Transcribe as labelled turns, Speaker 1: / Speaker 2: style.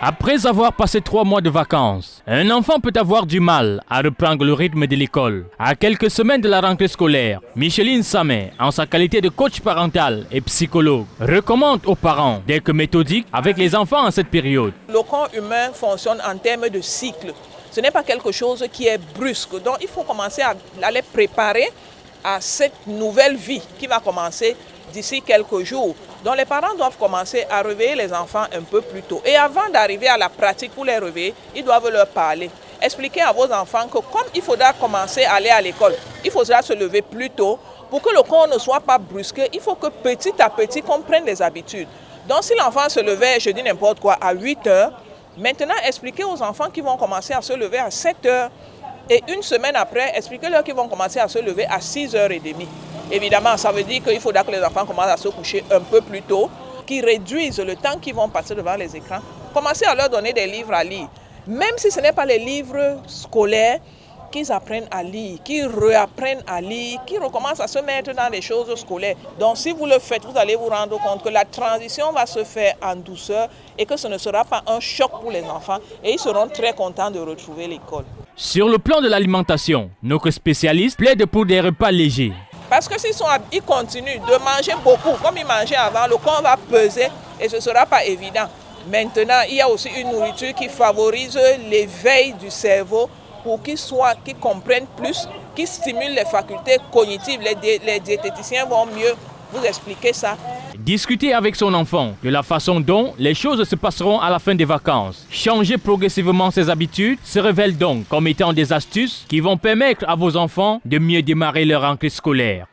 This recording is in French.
Speaker 1: Après avoir passé 3 mois de vacances, un enfant peut avoir du mal à reprendre le rythme de l'école. À quelques semaines de la rentrée scolaire, Micheline Samet, en sa qualité de coach parental et psychologue, recommande aux parents d'être méthodiques avec les enfants en cette période.
Speaker 2: Le corps humain fonctionne en termes de cycle. Ce n'est pas quelque chose qui est brusque. Donc il faut commencer à les préparer à cette nouvelle vie qui va commencer d'ici quelques jours. Donc les parents doivent commencer à réveiller les enfants un peu plus tôt. Et avant d'arriver à la pratique pour les réveiller, ils doivent leur parler. Expliquez à vos enfants que comme il faudra commencer à aller à l'école, il faudra se lever plus tôt. Pour que le corps ne soit pas brusqué, il faut que petit à petit qu'on prenne les habitudes. Donc si l'enfant se levait, je dis n'importe quoi, à 8 heures, maintenant expliquez aux enfants qu'ils vont commencer à se lever à 7 heures. Et une semaine après, expliquez-leur qu'ils vont commencer à se lever à 6h30. Évidemment, ça veut dire qu'il faudra que les enfants commencent à se coucher un peu plus tôt, qu'ils réduisent le temps qu'ils vont passer devant les écrans. Commencez à leur donner des livres à lire. Même si ce n'est pas les livres scolaires, qu'ils apprennent à lire, qu'ils réapprennent à lire, qu'ils recommencent à se mettre dans les choses scolaires. Donc si vous le faites, vous allez vous rendre compte que la transition va se faire en douceur et que ce ne sera pas un choc pour les enfants et ils seront très contents de retrouver l'école.
Speaker 1: Sur le plan de l'alimentation, notre spécialiste plaide pour des repas légers.
Speaker 2: Parce que s'ils continuent de manger beaucoup, comme ils mangeaient avant, le corps va peser et ce ne sera pas évident. Maintenant, il y a aussi une nourriture qui favorise l'éveil du cerveau pour qu'ils comprennent plus, qu'ils stimulent les facultés cognitives. Les diététiciens vont mieux vous expliquer ça.
Speaker 1: Discuter avec son enfant de la façon dont les choses se passeront à la fin des vacances. Changer progressivement ses habitudes se révèle donc comme étant des astuces qui vont permettre à vos enfants de mieux démarrer leur rentrée scolaire.